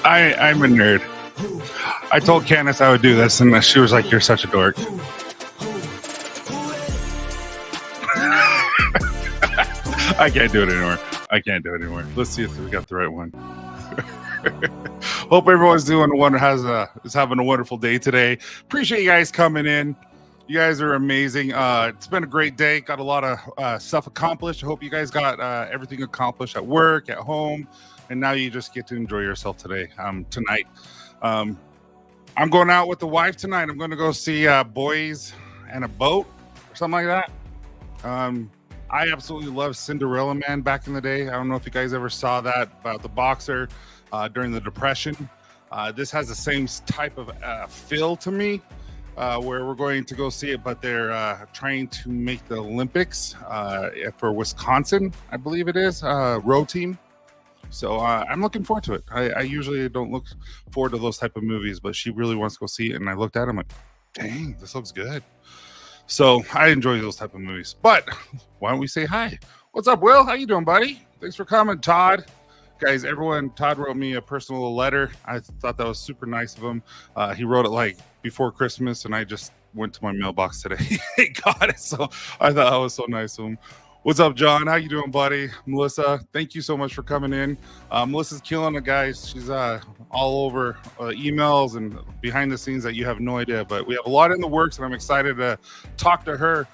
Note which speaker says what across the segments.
Speaker 1: I'm a nerd. I told Candace I would do this, and she was like, "You're such a dork." I can't do it anymore. Let's see if we got the right one. Hope everyone's is having a wonderful day today. Appreciate you guys coming in. You guys are amazing. It's been a great day. Got a lot of stuff accomplished. I hope you guys got everything accomplished at work, at home, and now you just get to enjoy yourself tonight. I'm going out with the wife tonight. I'm going to go see Boys and a Boat or something like that. I absolutely love Cinderella Man back in the day. I don't know if you guys ever saw that about the boxer during the Depression. This has the same type of feel to me, where we're going to go see it, but they're trying to make the Olympics for Wisconsin, I believe it is, row team. So I'm looking forward to it. I usually don't look forward to those type of movies, but she really wants to go see it, and I looked at it, I'm like, dang, this looks good. So I enjoy those type of movies. But why don't we say hi? What's up, Will? How you doing, buddy? Thanks for coming, Todd. Guys, Todd wrote me a personal letter. I thought that was super nice of him. He wrote it like before Christmas, and I just went to my mailbox today. He got it, so I thought that was so nice of him. What's up, John? How you doing, buddy? Melissa, thank you so much for coming in. Melissa's killing it, guys. She's all over emails and behind the scenes that you have no idea. But we have a lot in the works, and I'm excited to talk to her.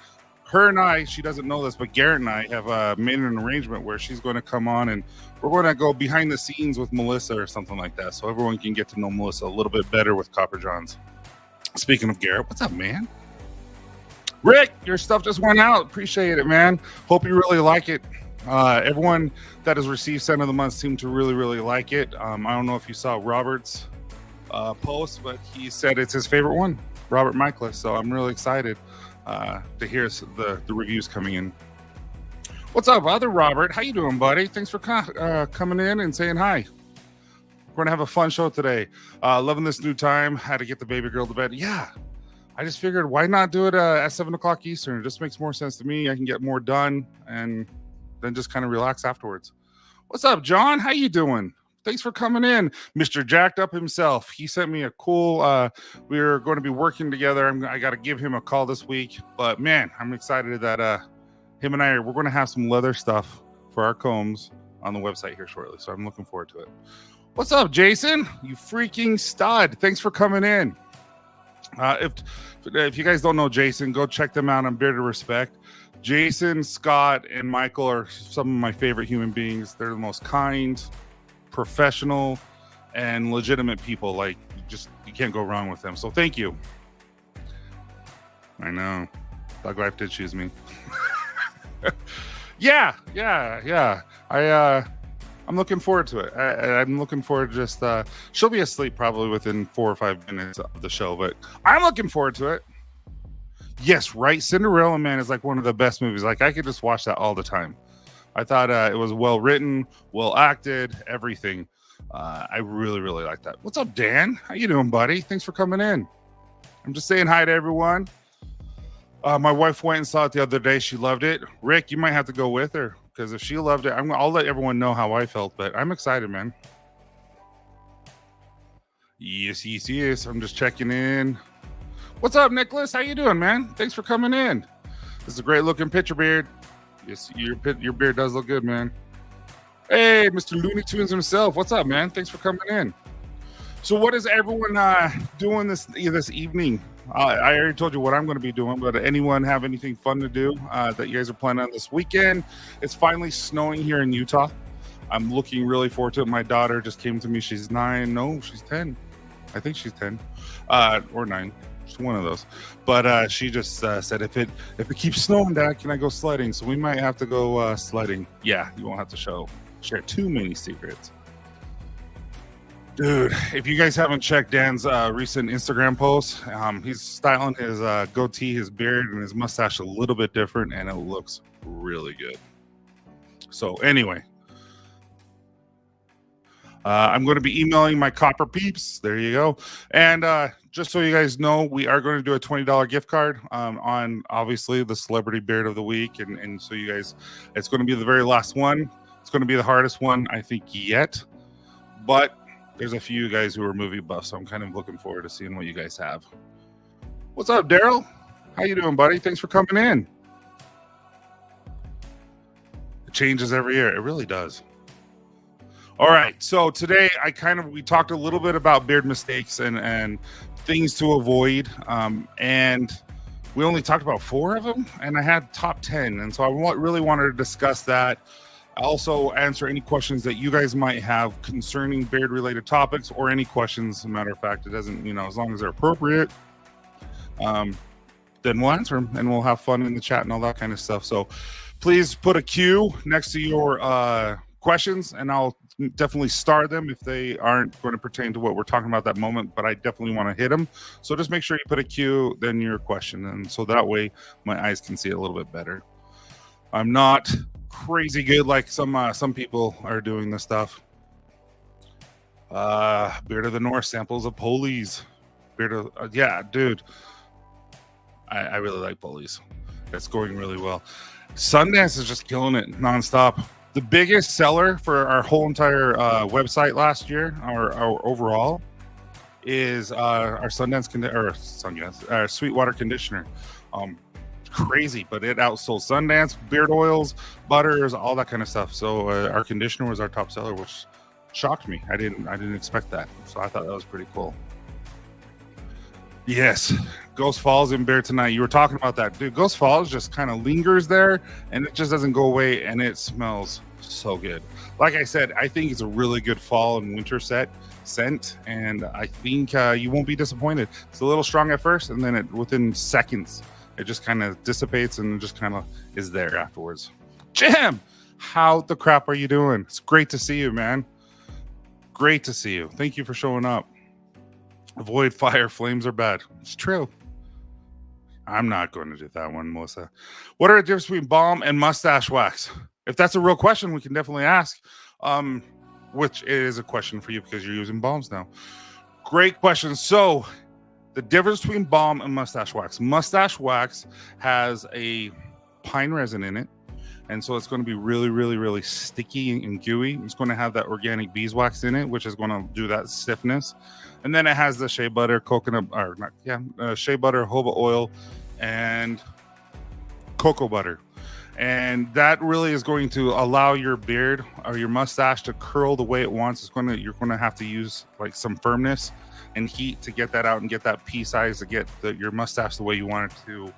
Speaker 1: Her and I, she doesn't know this, but Garrett and I have made an arrangement where she's going to come on, and we're going to go behind the scenes with Melissa or something like that, so everyone can get to know Melissa a little bit better with Copper Johns. Speaking of Garrett, what's up, man? Rick, your stuff just went out. Appreciate it, man. Hope you really like it. Everyone that has received Cent of the Month seemed to really, really like it. I don't know if you saw Robert's post, but he said it's his favorite one, Robert Michaelis. So I'm really excited to hear the reviews coming in. What's up, other Robert? How you doing, buddy? Thanks for coming in and saying hi. We're going to have a fun show today. Loving this new time. Had to get the baby girl to bed. Yeah. I just figured, why not do it at 7 o'clock Eastern? It just makes more sense to me. I can get more done and then just kind of relax afterwards. What's up, John? How you doing? Thanks for coming in. Mr. Jacked Up himself. He sent me a cool, we're going to be working together. I got to give him a call this week. But, man, I'm excited that him and we're going to have some leather stuff for our combs on the website here shortly. So I'm looking forward to it. What's up, Jason? You freaking stud. Thanks for coming in. If you guys don't know Jason, go check them out on Bearded Respect. Jason, Scott, and Michael are some of my favorite human beings. They're the most kind, professional, and legitimate people. Like, you can't go wrong with them. So thank you. I know. Thug Life did choose me. Yeah. I'm looking forward to it. I'm looking forward to just, she'll be asleep probably within 4 or 5 minutes of the show, but I'm looking forward to it. Yes, right. Cinderella Man is like one of the best movies. Like, I could just watch that all the time. I thought it was well written, well acted, everything. I really, really like that. What's up, Dan? How you doing, buddy? Thanks for coming in. I'm just saying hi to everyone. My wife went and saw it the other day. She loved it. Rick, you might have to go with her. Because if she loved it, I'll let everyone know how I felt, but I'm excited, man. Yes. I'm just checking in. What's up, Nicholas? How you doing, man? Thanks for coming in. This is a great looking picture, Beard. Yes, your beard does look good, man. Hey, Mr. Looney Tunes himself. What's up, man? Thanks for coming in. So what is everyone doing this evening? I already told you what I'm going to be doing, but anyone have anything fun to do that you guys are planning on this weekend? It's finally snowing here in Utah. I'm looking really forward to it. My daughter just came to me. She's 9. No, she's 10. I think she's 10 or 9. Just one of those. But she just said, if it keeps snowing, Dad, can I go sledding? So we might have to go sledding. Yeah, you won't have to share too many secrets. Dude, if you guys haven't checked Dan's recent Instagram posts, he's styling his goatee, his beard, and his mustache a little bit different, and it looks really good. So anyway, I'm going to be emailing my copper peeps. There you go. And just so you guys know, we are going to do a $20 gift card on, obviously, the Celebrity Beard of the Week. And so you guys, it's going to be the very last one. It's going to be the hardest one, I think, yet. But There's a few guys who are movie buffs, so I'm kind of looking forward to seeing what you guys have. What's up, Daryl? How you doing, buddy? Thanks for coming in. It changes every year. It really does. All right, so today we talked a little bit about beard mistakes and things to avoid, and we only talked about 4 of them, and I had top 10, and so I really wanted to discuss that. I also answer any questions that you guys might have concerning beard-related topics, or any questions. As a matter of fact, it doesn't, as long as they're appropriate, then we'll answer them, and we'll have fun in the chat and all that kind of stuff. So please put a Q next to your questions, and I'll definitely star them if they aren't going to pertain to what we're talking about at that moment, but I definitely want to hit them. So just make sure you put a Q, then your question, and so that way my eyes can see it a little bit better. I'm not crazy good like some people are doing this stuff. Beard of the North, samples of Polies. Beard of yeah, dude. I really like Polies. That's going really well. Sundance is just killing it nonstop. The biggest seller for our whole entire website last year, our overall, is our Sweetwater conditioner. Crazy, but it outsold Sundance, beard oils, butters, all that kind of stuff. So our conditioner was our top seller, which shocked me. I didn't expect that. So I thought that was pretty cool. Yes, Ghost Falls in beard tonight. You were talking about that, dude. Ghost Falls just kind of lingers there, and it just doesn't go away, and it smells so good. Like I said, I think it's a really good fall and winter scent, and I think you won't be disappointed. It's a little strong at first, and then within seconds, it just kind of dissipates and just kind of is there afterwards. Jam, how the crap are you doing? It's great to see you, man. Great to see you. Thank you for showing up. Avoid fire. Flames are bad. It's true. I'm not going to do that one, Melissa. What are the differences between balm and mustache wax? If that's a real question, we can definitely ask. Which is a question for you because you're using balms now. Great question. So the difference between balm and mustache wax. Mustache wax has a pine resin in it. And so it's going to be really, really, really sticky and gooey. It's going to have that organic beeswax in it, which is going to do that stiffness. And then it has the shea butter, shea butter, jojoba oil, and cocoa butter. And that really is going to allow your beard or your mustache to curl the way it wants. You're going to have to use like some firmness and heat to get that out and get that pea size to get your mustache the way you want it to.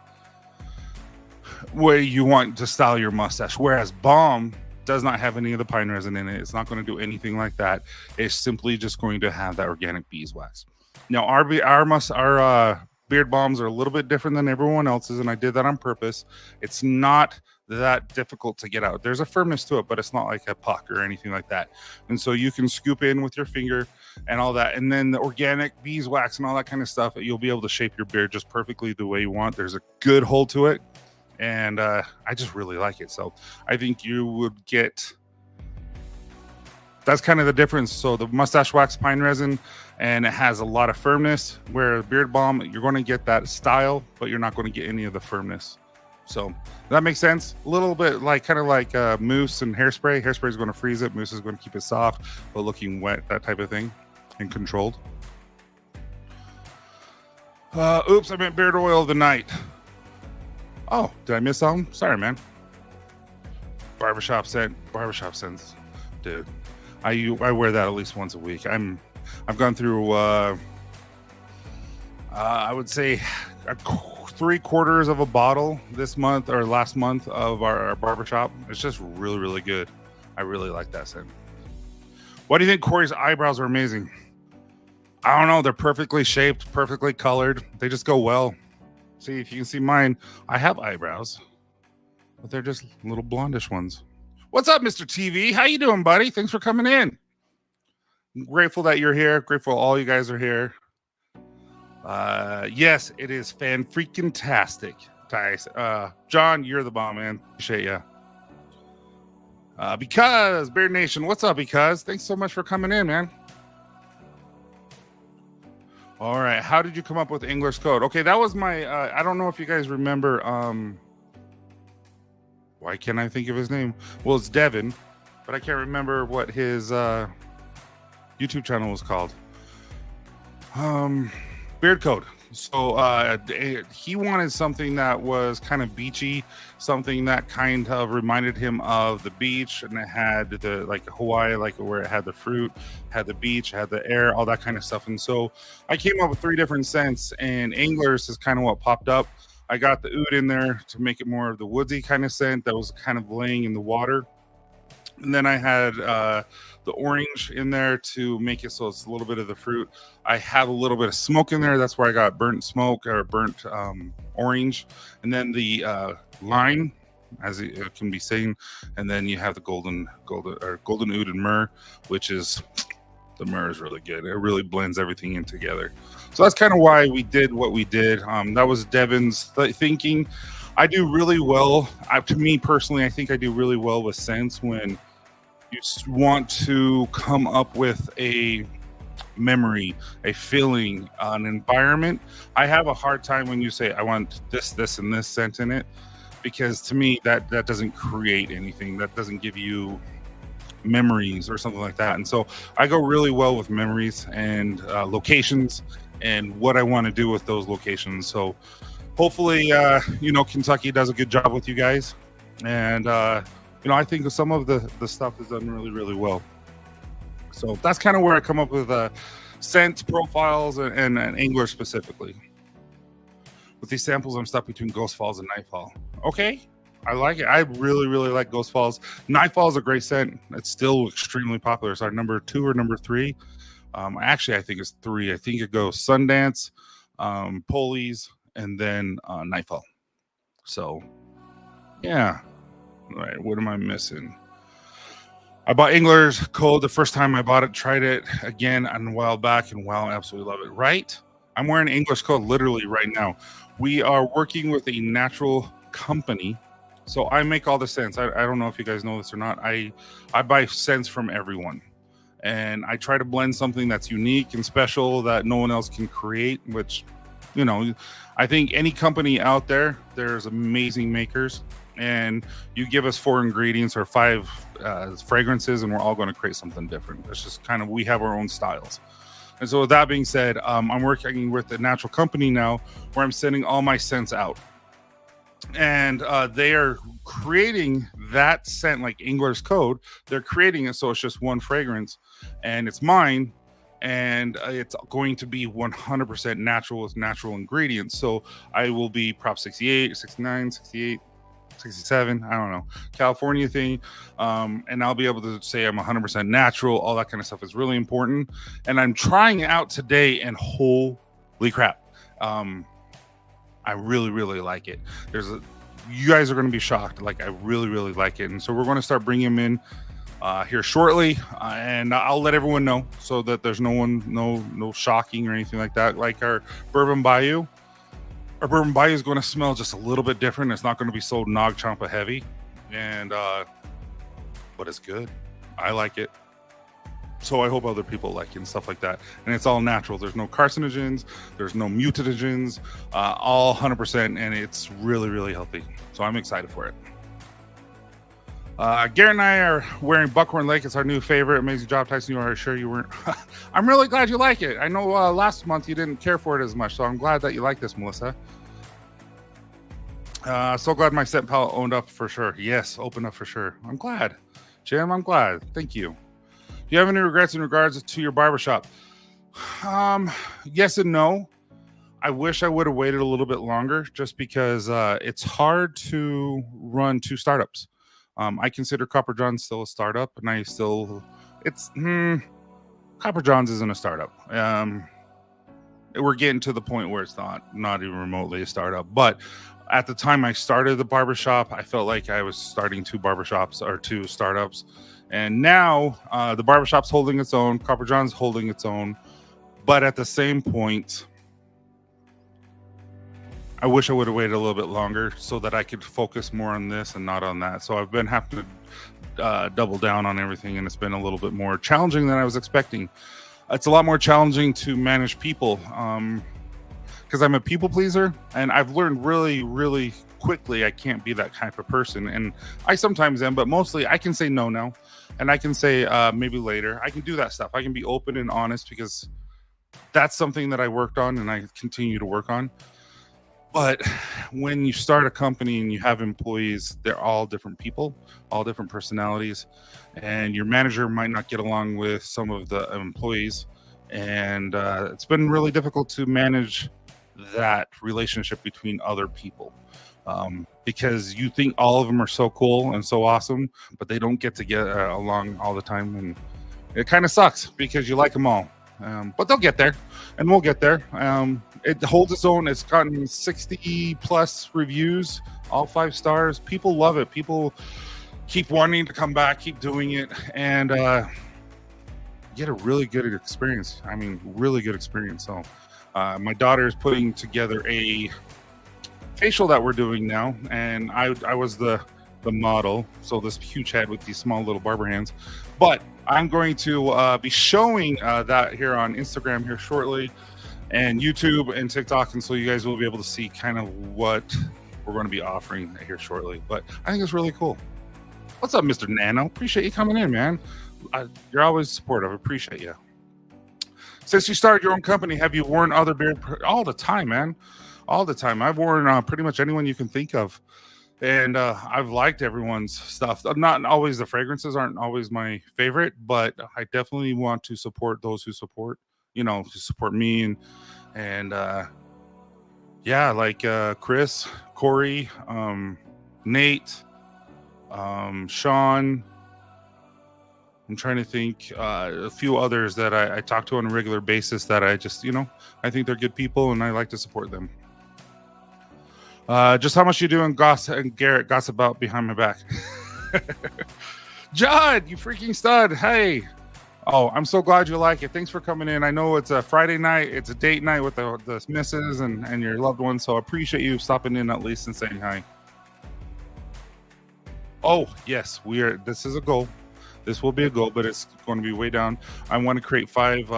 Speaker 1: Way you want to style your mustache, whereas balm does not have any of the pine resin in it. It's not going to do anything like that. It's simply just going to have that organic beeswax. Now, our beard balms are a little bit different than everyone else's, and I did that on purpose. It's not that difficult to get out. There's a firmness to it, but it's not like a puck or anything like that. And so you can scoop in with your finger and all that, and then the organic beeswax and all that kind of stuff, you'll be able to shape your beard just perfectly the way you want. There's a good hold to it. And I just really like it. So I think you would get, that's kind of the difference. So the mustache wax pine resin, and it has a lot of firmness, where beard balm, you're going to get that style, but you're not going to get any of the firmness. So that makes sense. A little bit like mousse and hairspray. Hairspray is going to freeze it. Mousse is going to keep it soft, but looking wet, that type of thing, and controlled. Oops, I meant beard oil of the night. Oh, did I miss something? Sorry, man. Barbershop scents, dude. I wear that at least once a week. I've gone through I would say 3/4 of a bottle this month or last month of our barbershop. It's just really, really good. I really like that scent. Why do you think Corey's eyebrows are amazing? I don't know. They're perfectly shaped, perfectly colored. They just go well. See, if you can see mine, I have eyebrows, but they're just little blondish ones. What's up, Mr. TV? How you doing, buddy? Thanks for coming in. I'm grateful that you're here. Grateful all you guys are here. Yes, it is fan-freaking-tastic, Tyson. John, you're the bomb, man. Appreciate you. Because, Beard Nation, what's up, Because? Thanks so much for coming in, man. All right, how did you come up with English code? Okay, that was my, I don't know if you guys remember, why can't I think of his name? Well, it's Devin, but I can't remember what his YouTube channel was called? Beard Code. So he wanted something that was kind of beachy, something that kind of reminded him of the beach, and it had the like Hawaii, like where it had the fruit, had the beach, had the air, all that kind of stuff. And so I came up with 3 different scents, and Anglers is kind of what popped up. I got the oud in there to make it more of the woodsy kind of scent that was kind of laying in the water. And then I had the orange in there to make it so it's a little bit of the fruit. I have a little bit of smoke in there. That's where I got burnt smoke or burnt orange. And then the lime, as it can be seen. And then you have the golden oud and myrrh, which is, the myrrh is really good. It really blends everything in together. So that's kind of why we did what we did. That was Devin's thinking. I do really well. To me personally, I think I do really well with scents when you want to come up with a memory, a feeling, an environment. I have a hard time when you say, I want this, this, and this scent in it, because to me, that doesn't create anything. That doesn't give you memories or something like that. And so I go really well with memories and locations and what I want to do with those locations. So hopefully, Kentucky does a good job with you guys. And, I think some of the stuff is done really, really well. So that's kind of where I come up with scent profiles and angler specifically. With these samples, I'm stuck between Ghost Falls and Nightfall. Okay, I like it. I really, really like Ghost Falls. Nightfall is a great scent. It's still extremely popular. It's our number 2 or number 3. Actually, I think it's 3. I think it goes Sundance, Polies, and then Nightfall. So, yeah. All right, what am I missing? I bought Angler's Code the first time I bought it. Tried it again a while back, and wow, I absolutely love it. Right? I'm wearing Angler's Code literally right now. We are working with a natural company, so I make all the scents. I don't know if you guys know this or not. I buy scents from everyone, and I try to blend something that's unique and special that no one else can create, which, I think any company out there, there's amazing makers, and you give us 4 ingredients or 5 fragrances, and we're all going to create something different. It's just kind of, we have our own styles. And so with that being said, I'm working with a natural company now where I'm sending all my scents out. And they are creating that scent like Angler's Code. They're creating it so it's just one fragrance, and it's mine. And it's going to be 100% natural with natural ingredients. So I will be Prop 68, 69, 68, 67, I don't know, California thing. And I'll be able to say I'm 100% natural. All that kind of stuff is really important. And I'm trying it out today, and holy crap. I really, really like it. You guys are going to be shocked. Like, I really, really like it. And so we're going to start bringing them in here shortly, and I'll let everyone know so that there's no shocking or anything like that. Like our Bourbon Bayou is going to smell just a little bit different. It's not going to be so Nag Champa heavy, and but it's good. I like it, so I hope other people like it and stuff like that. And it's all natural. There's no carcinogens, there's no mutagens, all 100%, and it's really, really healthy. So I'm excited for it. Garrett and I are wearing Buckhorn Lake. It's our new favorite. Amazing job, Tyson. You are sure you weren't? I'm really glad you like it. I know last month you didn't care for it as much, so I'm glad that you like this, Melissa. So glad my scent palette opened up for sure. Yes, opened up for sure. I'm glad. Jim, I'm glad. Thank you. Do you have any regrets in regards to your barbershop? Yes and no. I wish I would have waited a little bit longer, just because it's hard to run 2 startups. I consider Copper Johns still a startup, and Copper Johns isn't a startup. We're getting to the point where it's not even remotely a startup. But at the time I started the barbershop, I felt like I was starting 2 barbershops or 2 startups. And now the barbershop's holding its own, Copper John's holding its own. But at the same point, I wish I would have waited a little bit longer so that I could focus more on this and not on that. So I've been having to double down on everything, and it's been a little bit more challenging than I was expecting. It's a lot more challenging to manage people because I'm a people pleaser, and I've learned really, really quickly I can't be that type of person. And I sometimes am, but mostly I can say no now. and I can say maybe later. I can do that stuff. I can be open and honest because that's something that I worked on and I continue to work on. But when you start a company and you have employees, they're all different people, all different personalities, and your manager might not get along with some of the employees. And it's been really difficult to manage that relationship between other people, because you think all of them are so cool and so awesome, but they don't get to get along all the time. And it kind of sucks because you like them all. But they'll get there, and we'll get there. It holds its own. It's gotten 60 plus reviews, all 5 stars. People love it. People keep wanting to come back, keep doing it, and get a really good experience. I mean, really good experience. So my daughter is putting together a facial that we're doing now, and I was the model. So this huge head with these small little barber hands. But I'm going to be showing that here on Instagram here shortly, and YouTube and TikTok, and so you guys will be able to see kind of what we're going to be offering here shortly. But I think it's really cool. What's up, Mr. Nano? Appreciate you coming in, man. You're always supportive. Appreciate you. Since you started your own company, have you worn other beard? All the time, man. All the time. I've worn pretty much anyone you can think of. And I've liked everyone's stuff. Not always, the fragrances aren't always my favorite, but I definitely want to support those who support, who support me. And yeah, like Chris, Corey, Nate, Sean. I'm trying to think a few others that I talk to on a regular basis that I just, I think they're good people and I like to support them. Just how much you doing, Goss and Garrett gossip about behind my back? Judd, you freaking stud. Hey. Oh, I'm so glad you like it. Thanks for coming in. I know it's a Friday night. It's a date night with the missus and your loved ones. So I appreciate you stopping in at least and saying hi. Oh, yes, this is a goal. This will be a goal, but it's going to be way down. I want to create 5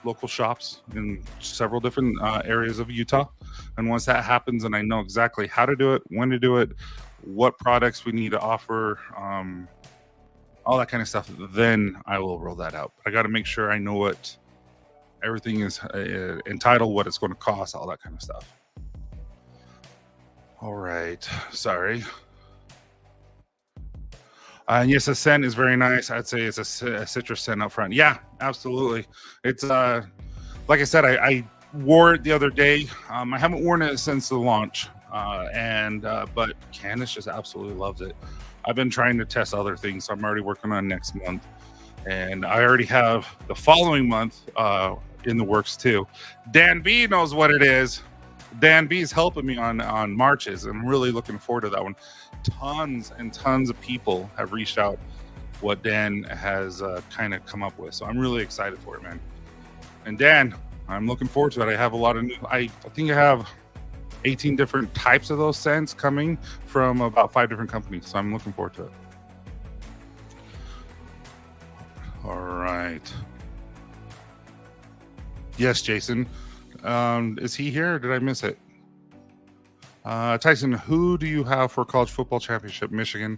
Speaker 1: local shops in several different areas of Utah. And once that happens and I know exactly how to do it, when to do it, what products we need to offer, all that kind of stuff, then I will roll that out. I got to make sure I know what everything is entitled, what it's going to cost, all that kind of stuff. All right. Sorry. And yes, a scent is very nice. I'd say it's a citrus scent up front. Yeah, absolutely. It's like I said, I wore it the other day. I haven't worn it since the launch, but Candace just absolutely loves it. I've been trying to test other things, so I'm already working on next month, and I already have the following month in the works too. Dan B knows what it is. Dan B is helping me on Marches. I'm really looking forward to that one. Tons and tons of people have reached out what Dan has kind of come up with, so I'm really excited for it, man. And Dan, I'm looking forward to it. I have a lot of new, I think I have 18 different types of those scents coming from about 5 different companies, so I'm looking forward to it. All right. Yes, Jason. Is he here or did I miss it? Tyson, who do you have for college football championship? Michigan.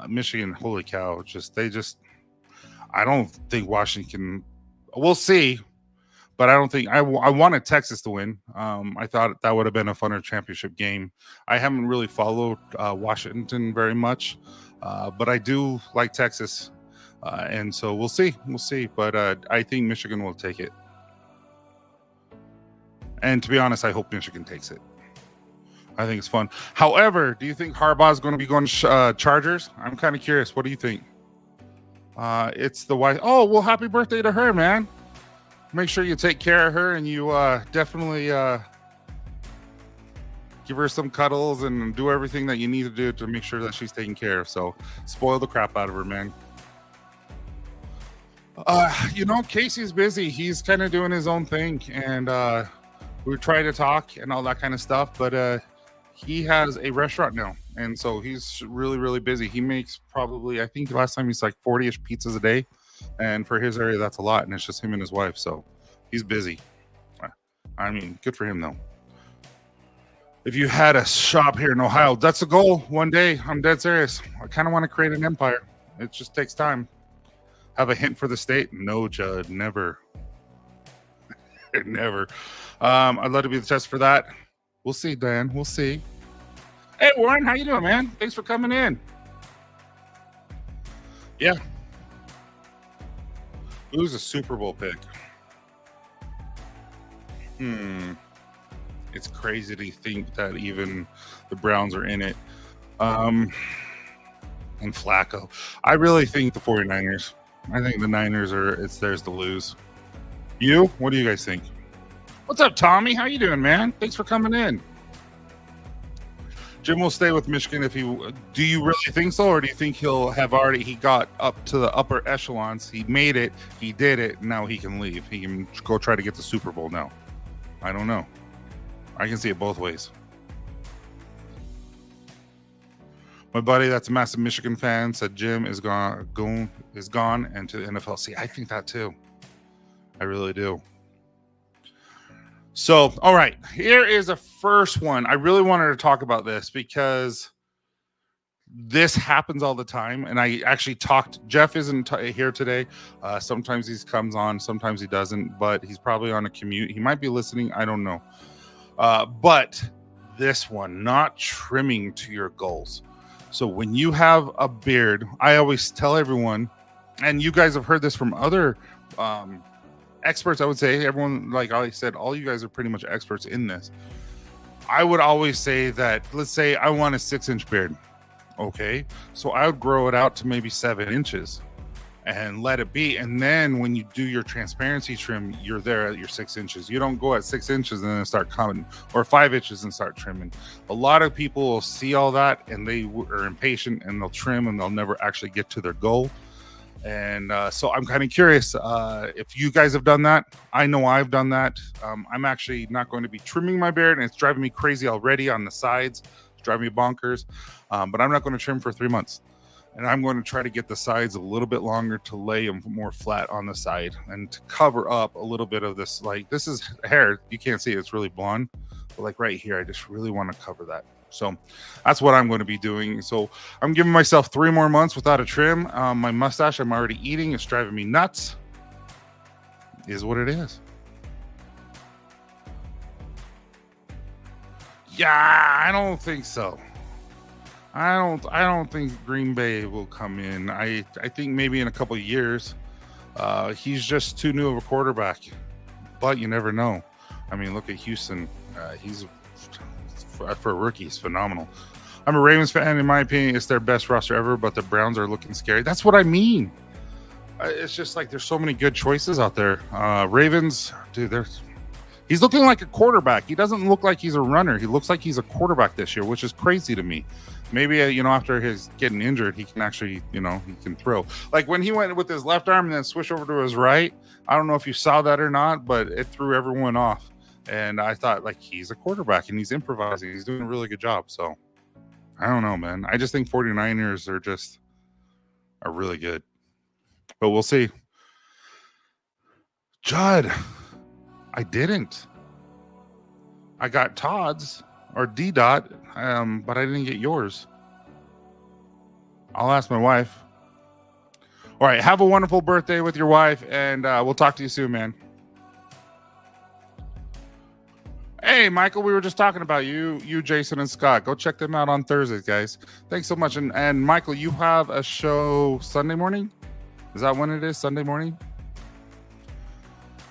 Speaker 1: Michigan, holy cow. I don't think Washington, we'll see, but I don't think, I wanted Texas to win. I thought that would have been a funner championship game. I haven't really followed Washington very much, but I do like Texas. And so we'll see. But I think Michigan will take it. And to be honest, I hope Michigan takes it. I think it's fun. However, do you think Harbaugh is going to be going Chargers? I'm kind of curious. What do you think? It's the wife. Oh, well, happy birthday to her, man. Make sure you take care of her and you definitely give her some cuddles and do everything that you need to do to make sure that she's taken care of. So spoil the crap out of her, man. Casey's busy. He's kind of doing his own thing, and we try to talk and all that kind of stuff, but he has a restaurant now, and so he's really, really busy. He makes probably, I think the last time he's like 40-ish pizzas a day, and for his area, that's a lot, and it's just him and his wife, so he's busy. I mean, good for him, though. If you had a shop here in Ohio, that's a goal one day. I'm dead serious. I kind of want to create an empire. It just takes time. Have a hint for the state? No, Judd, never. Never. I'd love to be the test for that. We'll see, Dan. We'll see. Hey, Warren, how you doing, man? Thanks for coming in. Yeah. Who's a Super Bowl pick? It's crazy to think that even the Browns are in it. And Flacco. I really think the 49ers. I think the Niners it's theirs to lose. You? What do you guys think? What's up, Tommy? How you doing, man? Thanks for coming in. Jim will stay with Michigan if he. Do you really think so, or do you think he got up to the upper echelons? He made it. He did it. Now he can leave. He can go try to get the Super Bowl now. I don't know. I can see it both ways. My buddy, that's a massive Michigan fan, said Jim is gone and to the NFL. See, I think that too. I really do. So, all right, here is a first one. I really wanted to talk about this because this happens all the time. And I actually Jeff isn't here today. Sometimes he comes on, sometimes he doesn't, but he's probably on a commute. He might be listening. I don't know. But this one, not trimming to your goals. So when you have a beard, I always tell everyone, and you guys have heard this from other experts, I would say, everyone, like I said, all you guys are pretty much experts in this. I would always say that, let's say I want a 6-inch beard. Okay. So I would grow it out to maybe 7 inches and let it be. And then when you do your transparency trim, you're there at your 6 inches. You don't go at 6 inches and then start coming, or 5 inches and start trimming. A lot of people will see all that and they are impatient and they'll trim and they'll never actually get to their goal. And so I'm kind of curious if you guys have done that. I know I've done that. I'm actually not going to be trimming my beard, and it's driving me crazy already on the sides. It's driving me bonkers. But I'm not going to trim for 3 months. And I'm going to try to get the sides a little bit longer to lay them more flat on the side and to cover up a little bit of this. Like, this is hair. You can't see it. It's really blonde. But like right here, I just really want to cover that. So that's what I'm going to be doing. So I'm giving myself 3 more months without a trim. My mustache, I'm already eating. It's driving me nuts. Is what it is. Yeah, I don't think so. I don't think Green Bay will come in. I think maybe in a couple of years. He's just too new of a quarterback. But you never know. I mean, look at Houston. He's for a rookie, he's phenomenal. I'm a Ravens fan. In my opinion, it's their best roster ever, but the Browns are looking scary. That's what I mean. It's just like there's so many good choices out there. Ravens, dude, he's looking like a quarterback. He doesn't look like he's a runner. He looks like he's a quarterback this year, which is crazy to me. Maybe, after his getting injured, he can actually, he can throw. Like when he went with his left arm and then switched over to his right, I don't know if you saw that or not, but it threw everyone off. And I thought, like, he's a quarterback and he's improvising. He's doing a really good job. So, I don't know, man. I just think 49ers are really good. But we'll see. Judd, I didn't. I got Todd's or D-Dot, but I didn't get yours. I'll ask my wife. All right, have a wonderful birthday with your wife, and we'll talk to you soon, man. Hey, Michael, we were just talking about you, Jason, and Scott. Go check them out on Thursdays, guys. Thanks so much. And Michael, you have a show Sunday morning? Is that when it is, Sunday morning?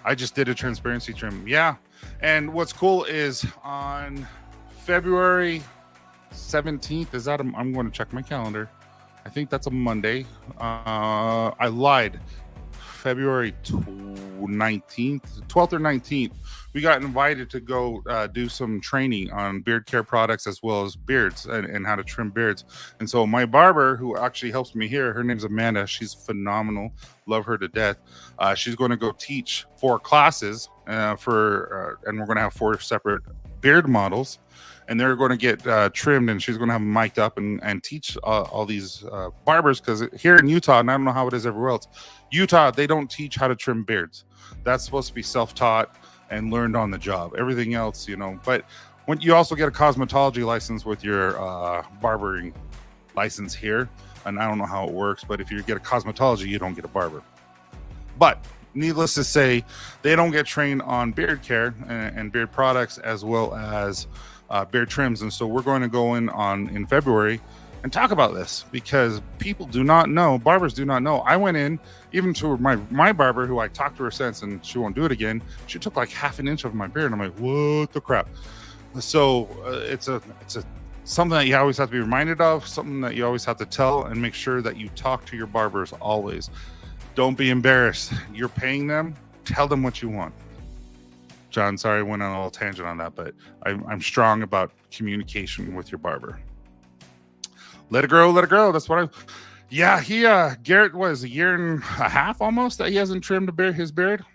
Speaker 1: I just did a transparency trim. Yeah. And what's cool is on February 17th, I'm going to check my calendar. I think that's a Monday. I lied. February 19th, 12th or 19th, we got invited to go do some training on beard care products as well as beards and how to trim beards. And so my barber, who actually helps me here, her name's Amanda. She's phenomenal. Love her to death. She's going to go teach 4 classes and we're going to have 4 separate beard models. And they're going to get trimmed, and she's going to have them mic'd up and teach all these barbers, because here in Utah, and I don't know how it is everywhere else, Utah, they don't teach how to trim beards. That's supposed to be self-taught and learned on the job. Everything else, but when you also get a cosmetology license with your barbering license here, and I don't know how it works, but if you get a cosmetology, you don't get a barber. But needless to say, they don't get trained on beard care and beard products, as well as beard trims. And so we're going to go in February and talk about this, because people do not know, barbers do not know. I went in even to my barber, who I talked to her since, and she won't do it again. She took like half an inch of my beard. And I'm like, what the crap? So it's something that you always have to be reminded of, something that you always have to tell, and make sure that you talk to your barbers always. Don't be embarrassed. You're paying them. Tell them what you want. John, sorry, I went on a little tangent on that, but I'm strong about communication with your barber. Let it grow, let it grow. That's what Garrett was a year and a half almost that he hasn't trimmed his beard.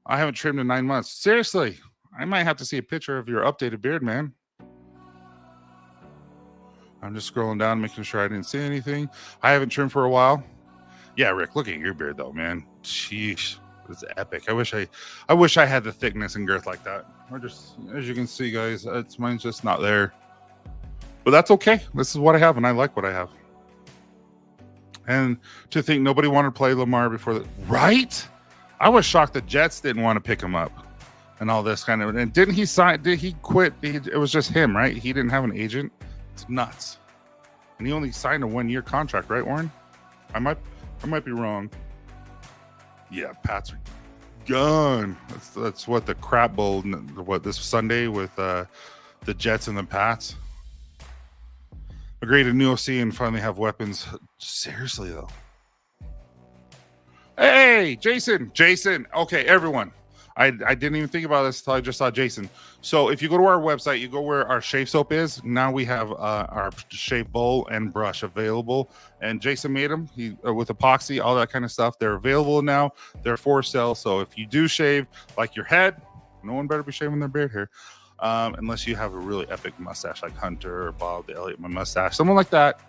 Speaker 1: I haven't trimmed in 9 months. Seriously, I might have to see a picture of your updated beard, man. I'm just scrolling down, making sure I didn't see anything. I haven't trimmed for a while. Yeah, Rick, look at your beard though, man. Sheesh, it's epic. I wish I had the thickness and girth like that. Or just, as you can see, guys, mine's just not there. But that's okay. This is what I have, and I like what I have. And to think nobody wanted to play Lamar before that, right? I was shocked the Jets didn't want to pick him up and all this kind of. And did he quit? It was just him, right? He didn't have an agent. It's nuts. And he only signed a 1-year contract, right, Warren? I might be wrong. Yeah, Pats are gone. That's what the crap bowl. What, this Sunday with the Jets and the Pats. Agreed, a new OC and finally have weapons. Seriously though. Hey, Jason. Okay, everyone. I didn't even think about this until I just saw Jason. So if you go to our website, you go where our shave soap is. Now we have our shave bowl and brush available. And Jason made them with epoxy, all that kind of stuff. They're available now. They're for sale. So if you do shave like your head, no one better be shaving their beard here. Unless you have a really epic mustache like Hunter or Bob the Elliott, my mustache, someone like that,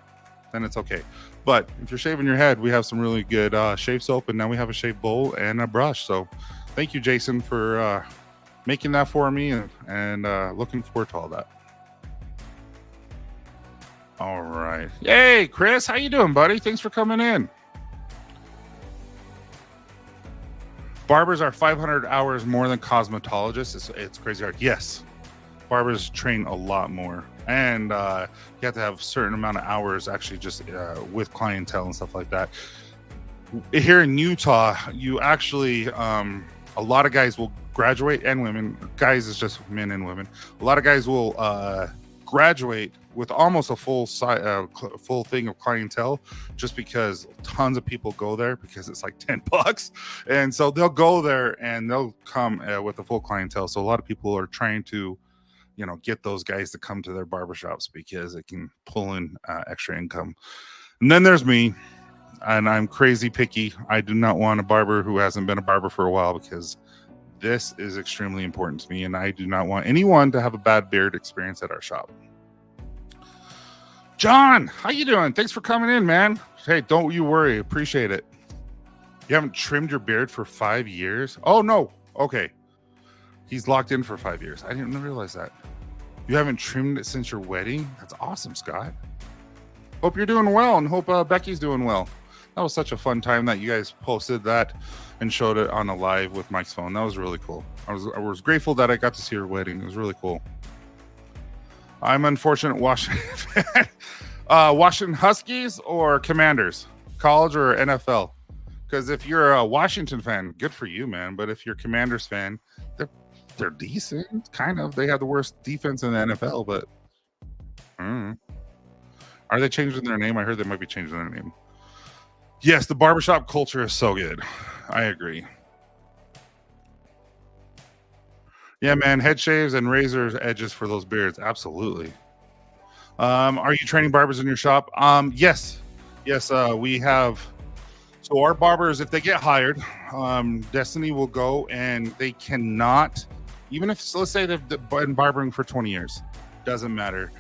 Speaker 1: then it's okay. But if you're shaving your head, we have some really good shave soap, and now we have a shave bowl and a brush. So thank you, Jason, for making that for me, and looking forward to all that. All right. Hey, Chris, how you doing, buddy? Thanks for coming in. Barbers are 500 hours more than cosmetologists. It's crazy hard. Yes. Barbers train a lot more, and you have to have a certain amount of hours actually just with clientele and stuff like that. Here in Utah, you actually a lot of guys will graduate, and women. Guys is just men and women. A lot of guys will graduate with almost a full thing of clientele, just because tons of people go there because it's like $10, and so they'll go there and they'll come with a full clientele. So a lot of people are trying to, get those guys to come to their barbershops because it can pull in extra income. And then there's me, and I'm crazy picky. I do not want a barber who hasn't been a barber for a while, because this is extremely important to me, and I do not want anyone to have a bad beard experience at our shop. John, how you doing? Thanks for coming in, man. Hey, don't you worry. Appreciate it. You haven't trimmed your beard for 5 years? Oh, no. Okay. He's locked in for 5 years. I didn't realize that. You haven't trimmed it since your wedding? That's awesome, Scott. Hope you're doing well, and hope Becky's doing well. That was such a fun time that you guys posted that and showed it on a live with Mike's phone. That was really cool. I was grateful that I got to see your wedding. It was really cool. I'm unfortunate Washington fan. Washington Huskies or Commanders? College or NFL? Because if you're a Washington fan, good for you, man. But if you're a Commanders fan, they're decent, kind of. They have the worst defense in the NFL, but are they changing their name? I heard they might be changing their name. Yes, the barbershop culture is so good. I agree. Yeah, man, head shaves and razors edges for those beards. Absolutely. Are you training barbers in your shop? Yes, we have. So our barbers, if they get hired, Destiny will go, and they cannot, even if, so let's say they've been barbering for 20 years, doesn't matter.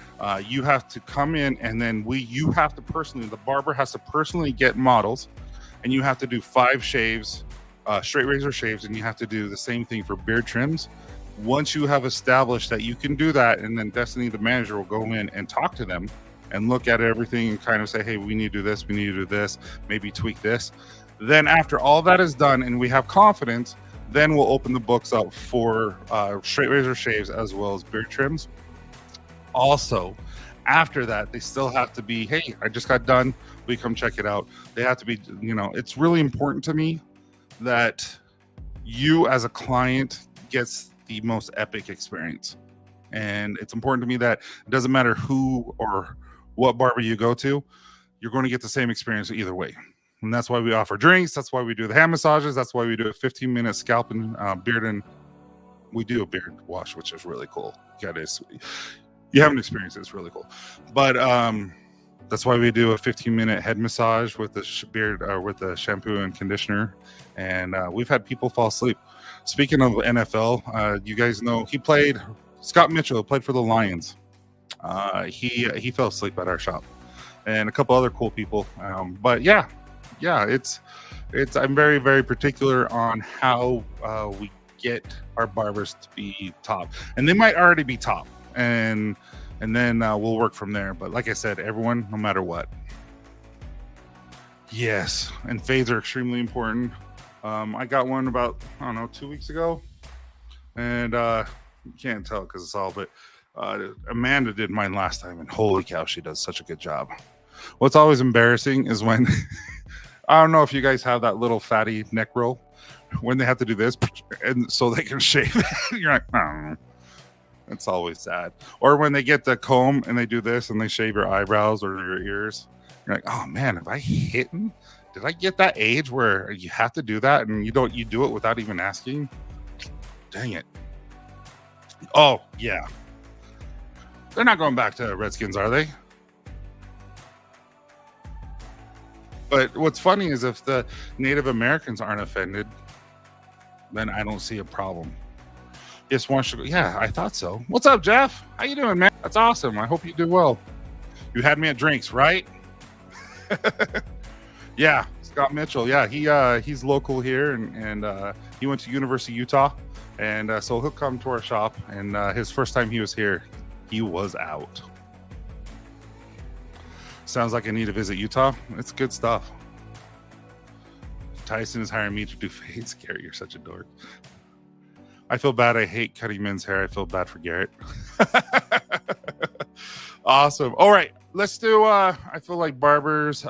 Speaker 1: You have to come in, and then you have to personally, the barber has to personally get models, and you have to do 5 shaves, straight razor shaves, and you have to do the same thing for beard trims. Once you have established that you can do that, and then Destiny, the manager, will go in and talk to them and look at everything and kind of say, hey, we need to do this, we need to do this, maybe tweak this. Then after all that is done and we have confidence, then we'll open the books up for straight razor shaves as well as beard trims. Also, after that, they still have to be, hey, I just got done, will you come check it out? They have to be, it's really important to me that you as a client gets the most epic experience. And it's important to me that it doesn't matter who or what barber you go to, you're going to get the same experience either way. And that's why we offer drinks. That's why we do the hand massages. That's why we do a 15-minute scalp and beard, and we do a beard wash, which is really cool. You haven't experienced it, it's really cool. But that's why we do a 15-minute head massage with the beard, with the shampoo and conditioner. And we've had people fall asleep. Speaking of NFL, you guys know Scott Mitchell played for the Lions. He fell asleep at our shop, and a couple other cool people. But yeah, it's I'm very, very particular on how we get our barbers to be top, and they might already be top, and then we'll work from there. But like I said, everyone, no matter what. Yes, and fades are extremely important. I got one about 2 weeks ago, and you can't tell because it's all, but Amanda did mine last time, and holy cow, she does such a good job. What's always embarrassing is when I don't know if you guys have that little fatty neck roll when they have to do this and so they can shave it. You're like, oh. It's always sad. Or when they get the comb and they do this and they shave your eyebrows or your ears. You're like, oh man, have I hidden? Did I get that age where you have to do that and you do it without even asking? Dang it. Oh yeah. They're not going back to Redskins, are they? But what's funny is if the Native Americans aren't offended, then I don't see a problem. Just wants to go. Yeah, I thought so. What's up, Jeff? How you doing, man? That's awesome. I hope you do well. You had me at drinks, right? Yeah, Scott Mitchell. Yeah, he's local here, and he went to University of Utah, and so he'll come to our shop. And his first time he was here, he was out. Sounds like I need to visit Utah. It's good stuff. Tyson is hiring me to do fades. Garrett, you're such a dork. I feel bad. I hate cutting men's hair. I feel bad for Garrett. Awesome. All right, let's do. I feel like barbers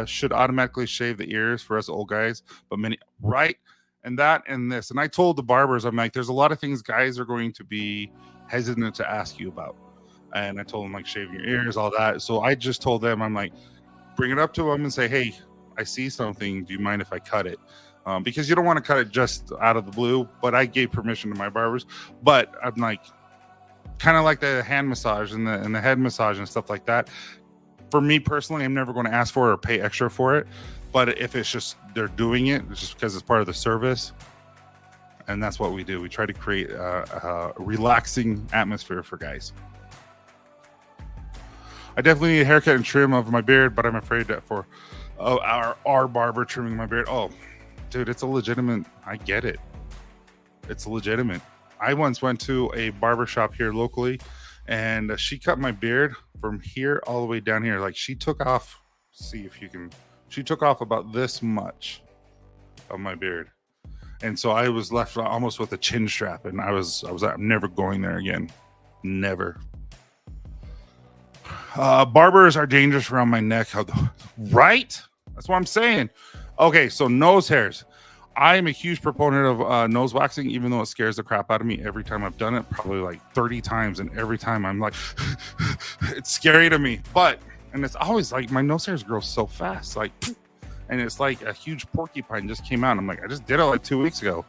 Speaker 1: should automatically shave the ears for us old guys, but many right and that and this. And I told the barbers, I'm like, there's a lot of things guys are going to be hesitant to ask you about. And I told them, like, shaving your ears, all that. So I just told them, I'm like, bring it up to them and say, hey, I see something. Do you mind if I cut it? Because you don't want to cut it just out of the blue. But I gave permission to my barbers. But I'm like, kind of like the hand massage and the head massage and stuff like that. For me personally, I'm never going to ask for it or pay extra for it. But if it's just they're doing it, it's just because it's part of the service. And that's what we do. We try to create a relaxing atmosphere for guys. I definitely need a haircut and trim of my beard, but I'm afraid that for our barber trimming my beard. Oh, dude, it's a legitimate. I get it. It's legitimate. I once went to a barber shop here locally, and she cut my beard from here all the way down here. Like, she took off. See if you can. She took off about this much of my beard, and so I was left almost with a chin strap. And I'm never going there again. Never. Barbers are dangerous around my neck. Right? That's what I'm saying. Okay, so nose hairs. I am a huge proponent of nose waxing, even though it scares the crap out of me every time I've done it, probably like 30 times. And every time I'm like, it's scary to me. And it's always like my nose hairs grow so fast. And it's like a huge porcupine just came out. I'm like, I just did it like 2 weeks ago.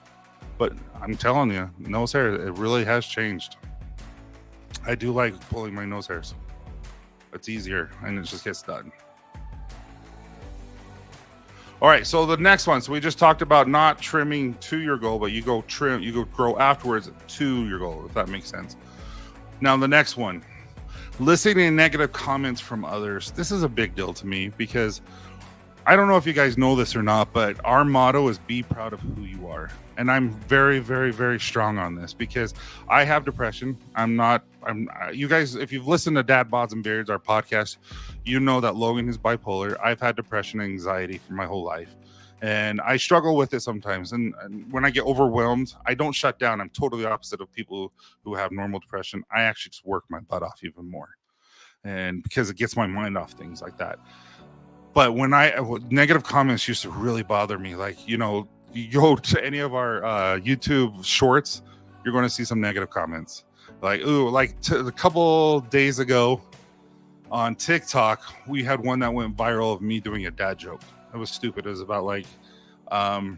Speaker 1: But I'm telling you, nose hair, it really has changed. I do like pulling my nose hairs. It's easier and it just gets done. All right, so the next one. So we just talked about not trimming to your goal, but you go grow afterwards to your goal, if that makes sense. Now the next one, listening to negative comments from others. This is a big deal to me because I don't know if you guys know this or not, but our motto is be proud of who you are. And I'm very, very, very strong on this because I have depression. You guys, if you've listened to Dad Bods and Beards, our podcast, you know that Logan is bipolar. I've had depression and anxiety for my whole life. And I struggle with it sometimes. And when I get overwhelmed, I don't shut down. I'm totally opposite of people who have normal depression. I actually just work my butt off even more. And because it gets my mind off things like that. But when negative comments used to really bother me. Like, you go to any of our YouTube shorts, you're going to see some negative comments. Like, a couple days ago on TikTok, we had one that went viral of me doing a dad joke. It was stupid. It was about like, when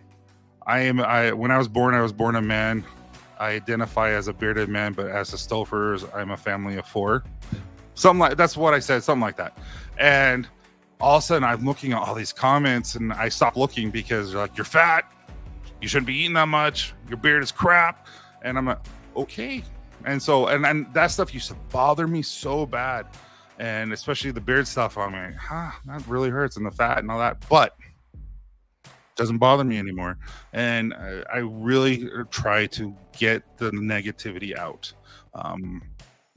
Speaker 1: I was born a man. I identify as a bearded man, but as the Stofers, I'm a family of 4. That's what I said, something like that. And all of a sudden I'm looking at all these comments and I stopped looking because they're like, you're fat. You shouldn't be eating that much. Your beard is crap. And I'm like, okay. And so, and that stuff used to bother me so bad. And especially the beard stuff. I'm like, that really hurts, and the fat and all that. But it doesn't bother me anymore. And I really try to get the negativity out. And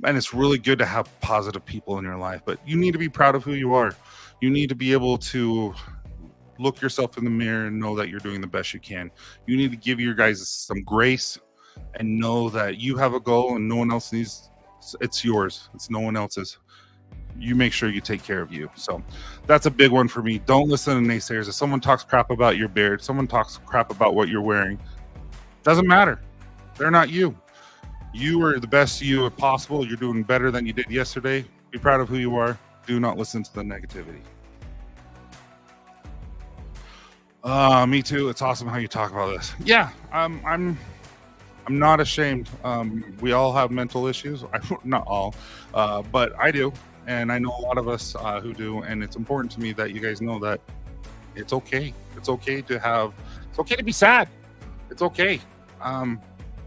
Speaker 1: it's really good to have positive people in your life. But you need to be proud of who you are. You need to be able to look yourself in the mirror and know that you're doing the best you can. You need to give your guys some grace and know that you have a goal and no one else needs. It's yours. It's no one else's. You make sure you take care of you. So that's a big one for me. Don't listen to naysayers. If someone talks crap about your beard, someone talks crap about what you're wearing, doesn't matter. They're not you. You are the best you possible. You're doing better than you did yesterday. Be proud of who you are. Do not listen to the negativity. Me too. It's awesome how you talk about this. Yeah, I'm not ashamed. We all have mental issues. Not all, but I do, and I know a lot of us who do. And it's important to me that you guys know that it's okay. It's okay to be sad. It's okay.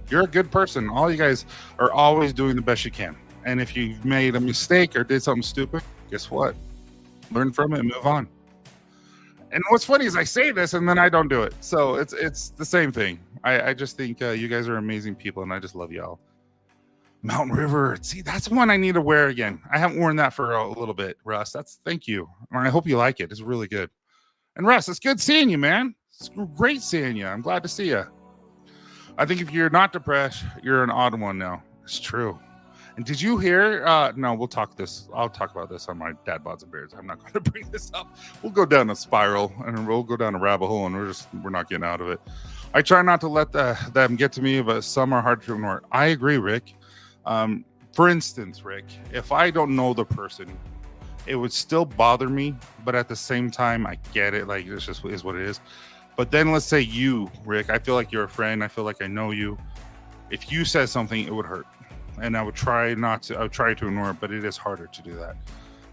Speaker 1: You're a good person. All you guys are always doing the best you can. And if you made a mistake or did something stupid, guess what? Learn from it and move on. And what's funny is I say this and then I don't do it. So it's the same thing. I just think you guys are amazing people and I just love y'all. Mountain River. See, that's one I need to wear again. I haven't worn that for a little bit, Russ. Thank you. I hope you like it. It's really good. And Russ, it's good seeing you, man. It's great seeing you. I'm glad to see you. I think if you're not depressed, you're an odd one now. It's true. And did you hear? No, we'll talk this. I'll talk about this on my Dad Bods and Beards. I'm not going to bring this up. We'll go down a spiral and we'll go down a rabbit hole, and we're not getting out of it. I try not to let them get to me, but some are hard to ignore. I agree, Rick. For instance, Rick, if I don't know the person, it would still bother me, but at the same time, I get it. Like, it just is what it is. But then let's say you, Rick, I feel like you're a friend. I feel like I know you. If you said something, it would hurt. And I would try to ignore it, but it is harder to do that.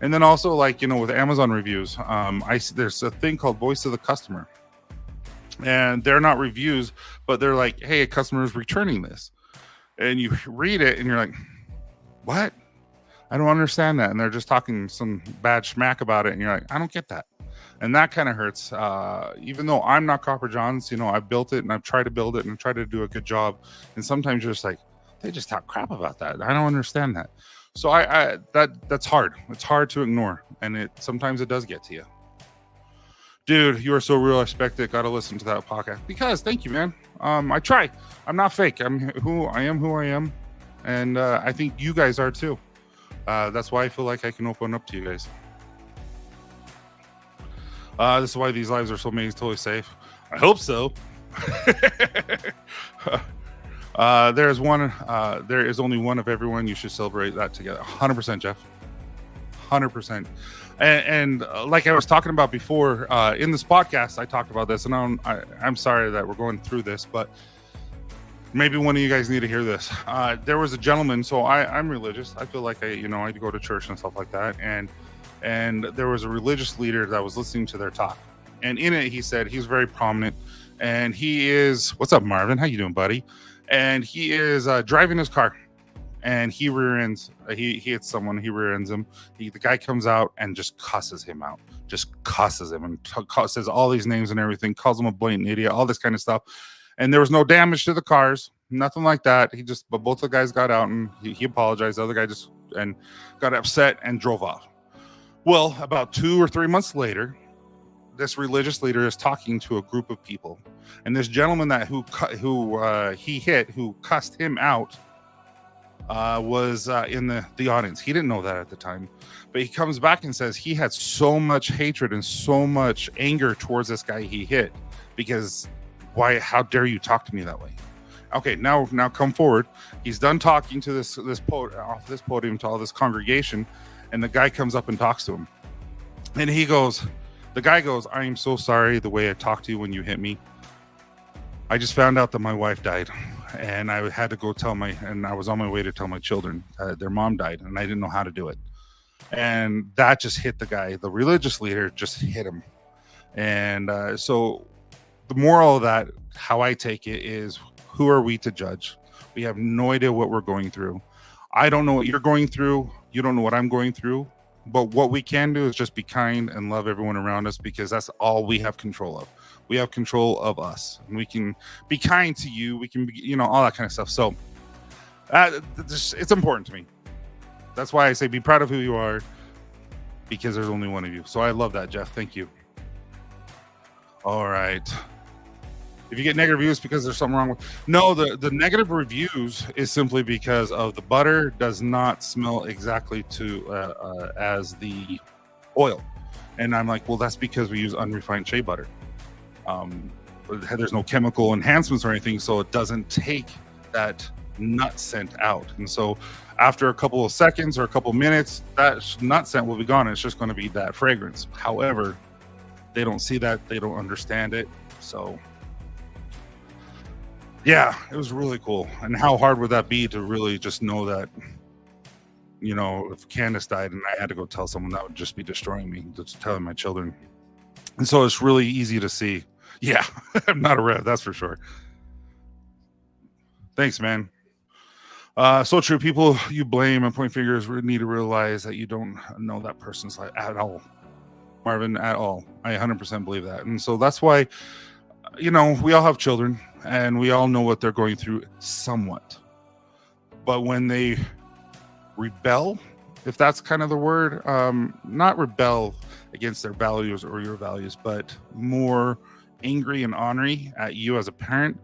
Speaker 1: And then also, like, with Amazon reviews, there's a thing called Voice of the Customer. And they're not reviews, but they're like, hey, a customer is returning this. And you read it and you're like, what? I don't understand that. And they're just talking some bad schmack about it. And you're like, I don't get that. And that kind of hurts. Even though I'm not Copper Johns, I've built it and I've tried to build it and tried to do a good job. And sometimes you're just like, they just talk crap about that. I don't understand that. So that's hard. It's hard to ignore. And sometimes it does get to you. Dude, you are so real. I respect it. Got to listen to that podcast. Because thank you, man. I try. I'm not fake. I'm who I am. And I think you guys are too. That's why I feel like I can open up to you guys. This is why these lives are so amazing, totally safe. I hope so. There is only one of everyone. You should celebrate that together. 100%, Jeff. 100%. And like I was talking about before, in this podcast, I talked about this, and I'm sorry that we're going through this, but maybe one of you guys need to hear this. There was a gentleman. So I'm religious. I feel like I go to church and stuff like that. And there was a religious leader that was listening to their talk. And in it, he said, he's very prominent. And he is, what's up, Marvin? How you doing, buddy? And he is driving his car. and he rear ends. He hits someone. He rear ends him. The guy comes out and just cusses him out. Just cusses him and says all these names and everything. Calls him a blatant idiot. All this kind of stuff. And there was no damage to the cars. Nothing like that. But both the guys got out and he apologized. The other guy just got upset and drove off. Well, about 2 or 3 months later, this religious leader is talking to a group of people, and this gentleman who he hit, who cussed him out, was in the audience. He didn't know that at the time, but he comes back and says he had so much hatred and so much anger towards this guy he hit, because how dare you talk to me that way? Okay, now come forward. He's done talking to off this podium to all this congregation, and the guy comes up and talks to him, and the guy goes, "I am so sorry the way I talked to you when you hit me. I just found out that my wife died, and I had to go and I was on my way to tell my children their mom died, and I didn't know how to do it." And that just hit the guy. The religious leader just hit him. And so the moral of that, how I take it, is who are we to judge? We have no idea what we're going through. I don't know what you're going through. You don't know what I'm going through. But what we can do is just be kind and love everyone around us, because that's all we have control of. We have control of us, and we can be kind to you. We can be, all that kind of stuff. So it's important to me. That's why I say be proud of who you are, because there's only one of you. So I love that, Jeff. Thank you. All right. If you get negative reviews because there's something wrong with... No, the negative reviews is simply because of the butter does not smell exactly as the oil. And I'm like, well, that's because we use unrefined shea butter. There's no chemical enhancements or anything, so it doesn't take that nut scent out. And so after a couple of seconds or a couple of minutes, that nut scent will be gone. It's just going to be that fragrance. However, they don't see that. They don't understand it. So... yeah, it was really cool. And how hard would that be to really just know that, if Candace died and I had to go tell someone, that would just be destroying me, just telling my children. And so it's really easy to see. Yeah, I'm not a rev, that's for sure. Thanks, man. So true. People you blame and point fingers need to realize that you don't know that person's life at all. Marvin, at all. I 100% believe that. And so that's why, we all have children. And we all know what they're going through somewhat. But when they rebel, if that's kind of the word, not rebel against their values or your values, but more angry and ornery at you as a parent,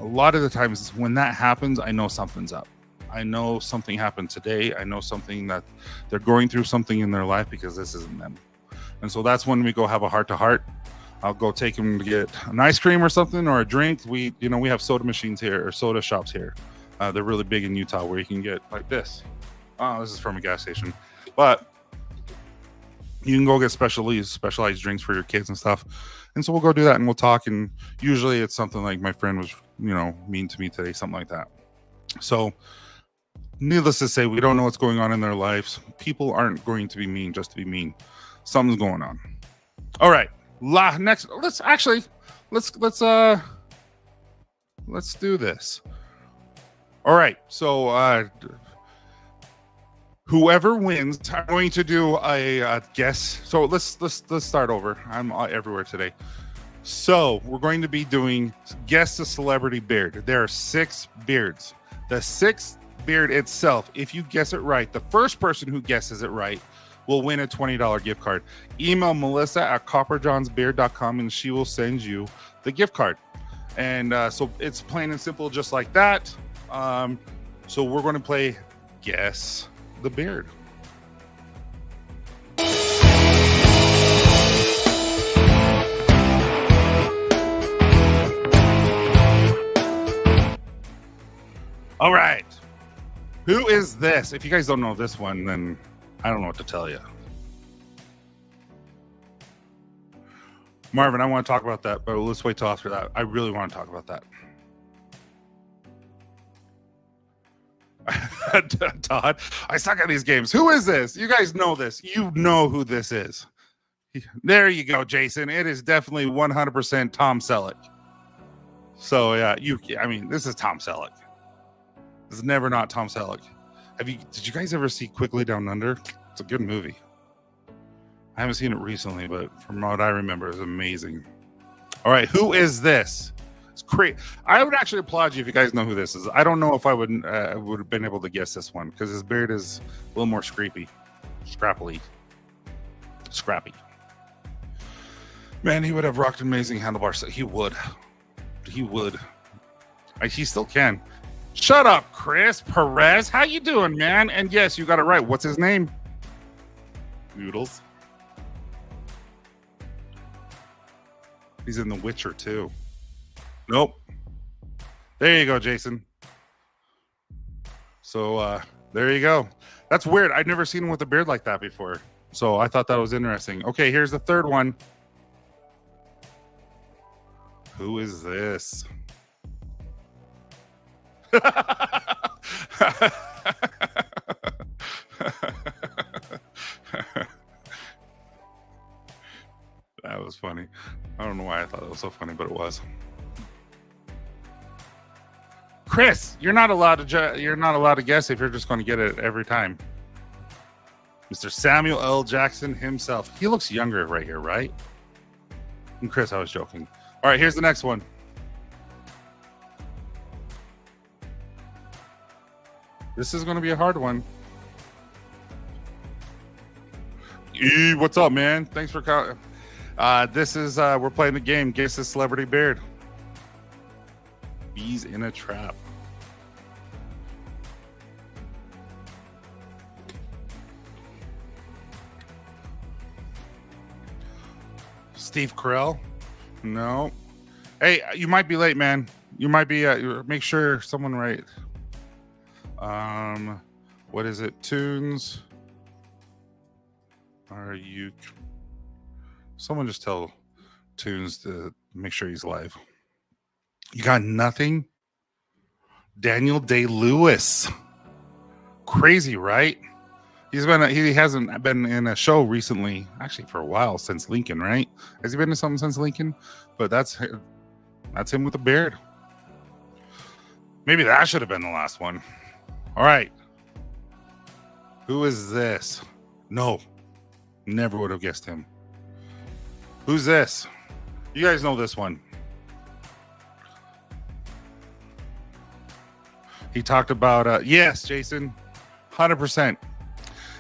Speaker 1: a lot of the times when that happens, I know something's up. I know something happened today. I know something that they're going through something in their life, because this isn't them. And so that's when we go have a heart-to-heart. I'll go take them to get an ice cream or something, or a drink. We have soda machines here, or soda shops here. They're really big in Utah, where you can get like this. Oh, this is from a gas station. But you can go get specialized drinks for your kids and stuff. And so we'll go do that, and we'll talk. And usually it's something like, my friend was, mean to me today, something like that. So needless to say, we don't know what's going on in their lives. People aren't going to be mean just to be mean. Something's going on. All right. Next, let's do this. All right, so whoever wins, I'm going to do a guess. So let's start over. I'm everywhere today. So we're going to be doing guess the celebrity beard. There are 6 beards. The 6th beard itself, if you guess it right, the first person who guesses it right will win a $20 gift card. Email Melissa at copperjohnsbeard.com and she will send you the gift card. And so it's plain and simple, just like that. So we're going to play Guess the Beard. All right. Who is this? If you guys don't know this one, then I don't know what to tell you. Marvin, I want to talk about that, but let's wait till after that. I really want to talk about that. Todd, I suck at these games. Who is this? You guys know this. You know who this is. There you go, Jason. It is definitely 100% Tom Selleck. So yeah, this is Tom Selleck. It's never not Tom Selleck. Did you guys ever see Quickly Down Under? It's a good movie. I haven't seen it recently, but from what I remember, it's amazing. All right, who is this? It's great. I would actually applaud you if you guys know who this is. I don't know if I would have been able to guess this one because his beard is a little more scrappy. Man, he would have rocked amazing handlebars. He would. He still can. Shut up, Chris Perez. How you doing, man? And yes, you got it right. What's his name? Noodles. He's in The Witcher too. Nope. There you go, Jason. So there you go. That's weird. I'd never seen him with a beard like that before. So I thought that was interesting. Okay, here's the third one. Who is this? That was funny. I don't know why I thought that was so funny, but it was. Chris, you're not allowed to guess if you're just going to get it every time. Mr. Samuel L. Jackson himself. He looks younger right here, right? And Chris, I was joking. All right, here's the next one. This is going to be a hard one. What's up, man? Thanks for coming. This is we're playing the game. Guess the celebrity beard. Bees in a trap. Steve Carell? No. Hey, you might be late, man. You might be. Make sure someone right. What is it? Tunes. Are you? Someone just tell Tunes to make sure he's live. You got nothing? Daniel Day-Lewis. Crazy, right? He hasn't been in a show recently, actually for a while, since Lincoln, right? Has he been in something since Lincoln? But that's him with a beard. Maybe that should have been the last one. All right. Who is this? No. Never would have guessed him. Who's this? You guys know this one. He talked about, yes, Jason, 100%.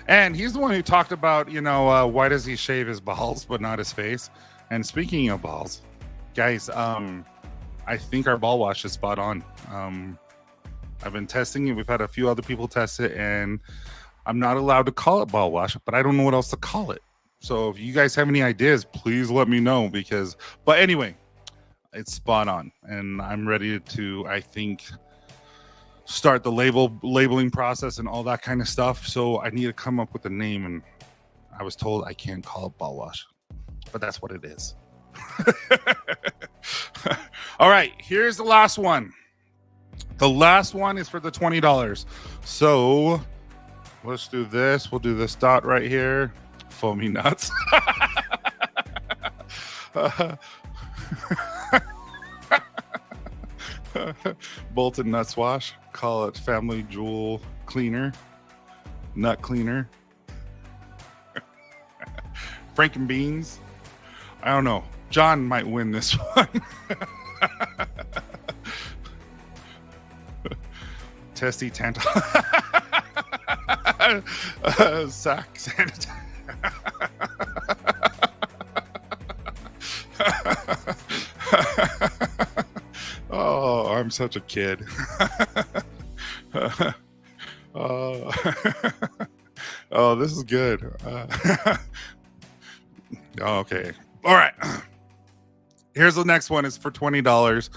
Speaker 1: And he's the one who talked about, why does he shave his balls but not his face? And speaking of balls, guys, I think our ball wash is spot on. I've been testing it. We've had a few other people test it, and I'm not allowed to call it ball wash, but I don't know what else to call it. So if you guys have any ideas, please let me know but anyway, it's spot on. And I'm ready to, I think, start the labeling process and all that kind of stuff. So I need to come up with a name, and I was told I can't call it ball wash, but that's what it is. All right, here's the last one. The last one is for the $20. So let's do this. We'll do this dot right here. Foamy nuts. Bolton Nuts Wash. Call it Family Jewel Cleaner. Nut Cleaner. Franken Beans. I don't know. John might win this one. Testy Tantal. Sack sanitizer. Oh, I'm such a kid. Oh, this is good. Okay. All right. Here's the next one. It's for $20.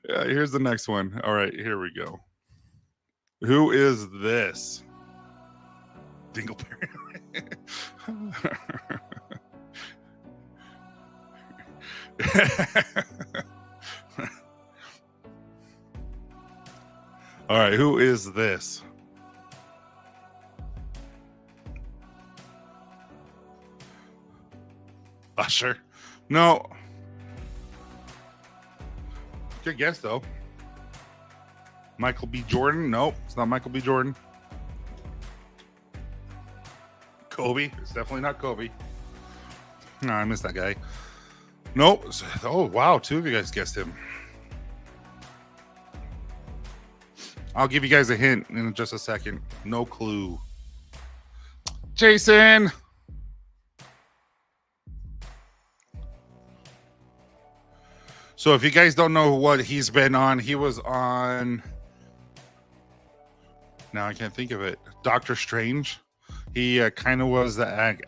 Speaker 1: Yeah, here's the next one. All right, here we go. Who is this? Dingleberry. All right, who is this? Usher? No. Good guess, though. Michael B. Jordan. Nope, it's not Michael B. Jordan. Kobe. It's definitely not Kobe. No, I missed that guy. Nope. Oh, wow. Two of you guys guessed him. I'll give you guys a hint in just a second. No clue. Jason. So if you guys don't know what he's been on, he was on... Now I can't think of it. Doctor Strange. He kind of was the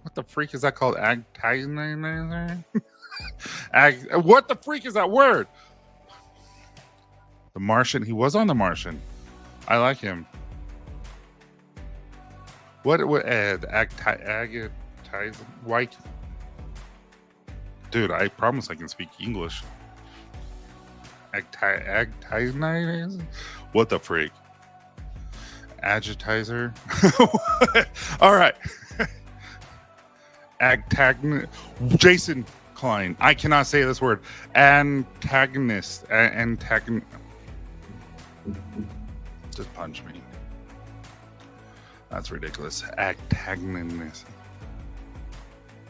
Speaker 1: what the freak is that called? What the freak is that word? The Martian. He was on The Martian. I like him. What White? Dude, I promise I can speak English. What the freak? Agitizer. All right. Jason Klein. I cannot say this word. Antagonist. Just punch me. That's ridiculous. Antagonist.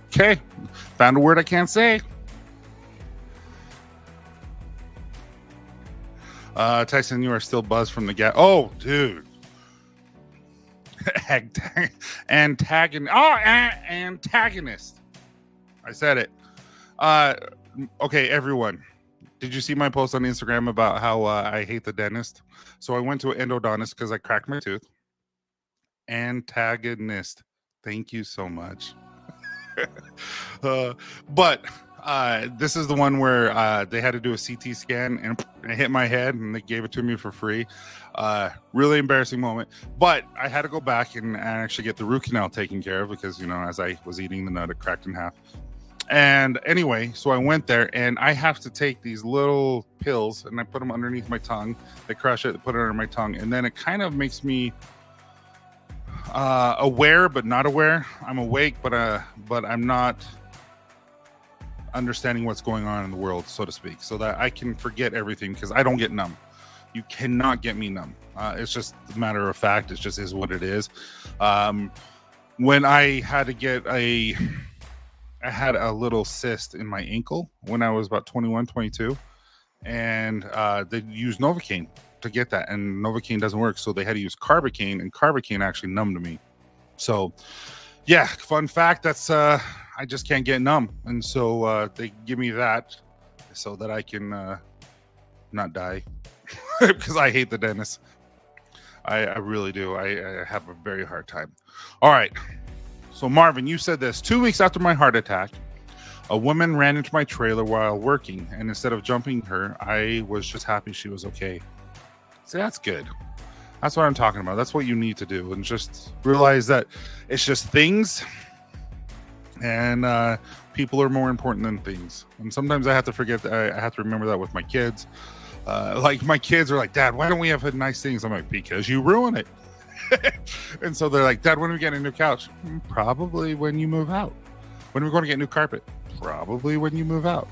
Speaker 1: Okay. Found a word I can't say. Tyson, you are still buzzed from the gas. Oh, dude. Antagonist. I said it. Okay, everyone. Did you see my post on Instagram about how I hate the dentist? So I went to an endodontist because I cracked my tooth. Antagonist. Thank you so much. But this is the one where they had to do a CT scan and it hit my head and they gave it to me for free. Really embarrassing moment. But I had to go back and actually get the root canal taken care of because, you know, as I was eating the nut, it cracked in half. And anyway, so I went there and I have to take these little pills and I put them underneath my tongue. They crush it, they put it under my tongue. And then it kind of makes me aware, but not aware. I'm awake, but I'm not understanding what's going on in the world, so to speak, so that I can forget everything because I don't get numb. You cannot get me numb. It's just a matter of fact. It just is what it is. When I had to get I had a little cyst in my ankle when I was about 21, 22, and they used Novocaine to get that, and Novocaine doesn't work, so they had to use Carbocaine, and Carbocaine actually numbed me. So yeah, fun fact, that's I just can't get numb, and so they give me that so that I can not die because I hate the dentist. I really do. I have a very hard time. All right, so Marvin, you said this. 2 weeks after my heart attack, a woman ran into my trailer while working, and instead of jumping her, I was just happy she was okay. See, that's good. That's what I'm talking about. That's what you need to do, and just realize that it's just things, and people are more important than things. And sometimes I have to forget that. I have to remember that with my kids. Like my kids are like, Dad, why don't we have nice things? I'm like, because you ruin it. And so they're like, Dad, when are we getting a new couch? Probably when you move out. When are we going to get new carpet? Probably when you move out.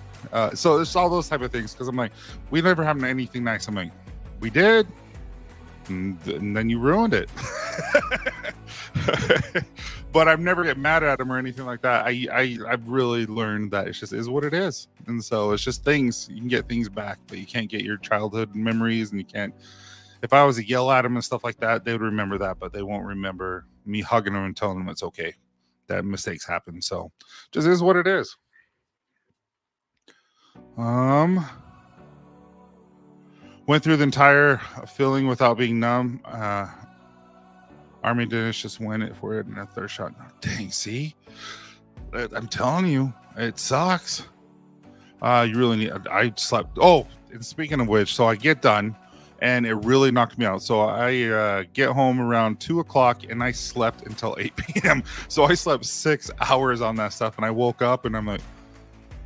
Speaker 1: So it's all those type of things, because I'm like, we never have anything nice. I'm like, we did, and then you ruined it. But I've never get mad at him or anything like that. I've really learned that it just is what it is, and so it's just things. You can get things back, but you can't get your childhood memories, and you can't. If I was to yell at them and stuff like that, they would remember that, but they won't remember me hugging them and telling them it's okay, that mistakes happen. So just is what it is. Went through the entire feeling without being numb. Army dentist just went it for it in a third shot. Dang, see? I'm telling you, it sucks. You really need... I slept... Oh, and speaking of which, so I get done, and it really knocked me out. So I get home around 2 o'clock, and I slept until 8 p.m. So I slept 6 hours on that stuff, and I woke up, and I'm like,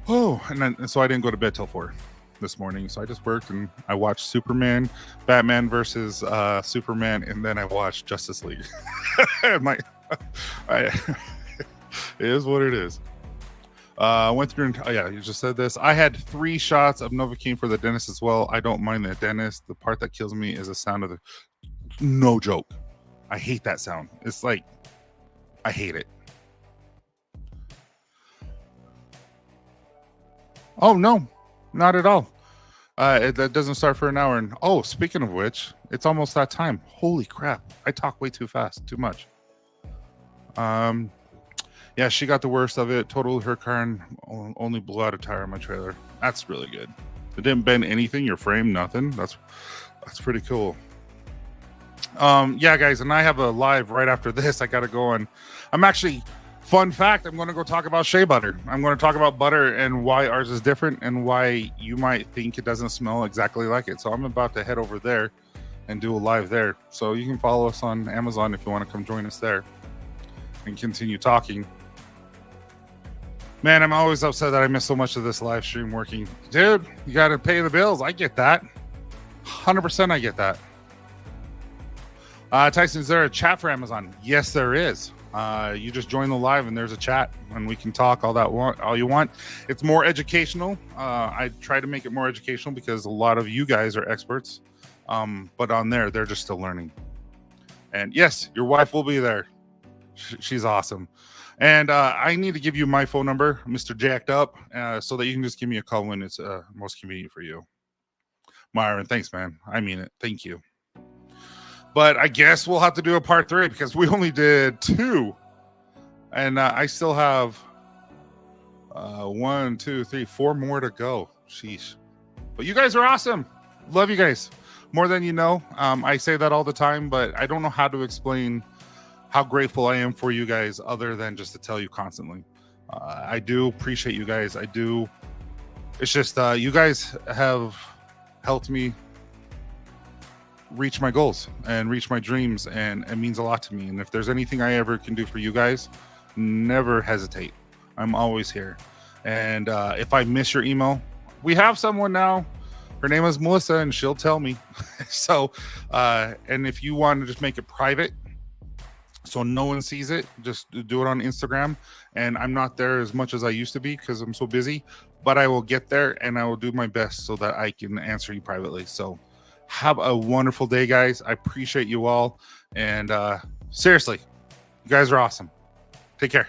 Speaker 1: oh, and so I didn't go to bed till 4 this morning. So I just worked and I watched Superman, Batman versus Superman, and then I watched Justice League. It is what it is. Went through. Oh yeah, you just said this. I had 3 shots of Novocaine for the dentist as well. I don't mind the dentist. The part that kills me is the sound of the. No joke. I hate that sound. It's like, I hate it. Oh no, not at all. That doesn't start for an hour. And oh, speaking of which, it's almost that time. Holy crap! I talk way too fast, too much. Yeah, she got the worst of it. Totaled her car and only blew out a tire on my trailer. That's really good. It didn't bend anything. Your frame, nothing. That's pretty cool. Yeah, guys, and I have a live right after this. I got to go on. I'm actually. Fun fact, I'm going to go talk about shea butter. I'm going to talk about butter and why ours is different and why you might think it doesn't smell exactly like it. So I'm about to head over there and do a live there. So you can follow us on Amazon if you want to come join us there and continue talking. Man, I'm always upset that I miss so much of this live stream working. Dude, you got to pay the bills. I get that. 100% I get that. Tyson, is there a chat for Amazon? Yes, there is. You just join the live and there's a chat and we can talk all you want. It's more educational. I try to make it more educational because a lot of you guys are experts. But on there, they're just still learning. And yes, your wife will be there. She's awesome. And I need to give you my phone number, Mr. Jacked Up, so that you can just give me a call when it's most convenient for you. Myron, thanks, man. I mean it. Thank you. But I guess we'll have to do a part 3 because we only did 2. And I still have 1, 2, 3, 4 more to go. Sheesh. But you guys are awesome. Love you guys. More than you know. I say that all the time, but I don't know how to explain how grateful I am for you guys other than just to tell you constantly. I do appreciate you guys. I do. It's just you guys have helped me reach my goals and reach my dreams, and it means a lot to me. And if there's anything I ever can do for you guys, never hesitate. I'm always here. And if I miss your email, we have someone now. Her name is Melissa, and she'll tell me. So, and if you want to just make it private so no one sees it, just do it on Instagram. And I'm not there as much as I used to be because I'm so busy, but I will get there and I will do my best so that I can answer you privately. So have a wonderful day, guys. I appreciate you all. And seriously, you guys are awesome. Take care.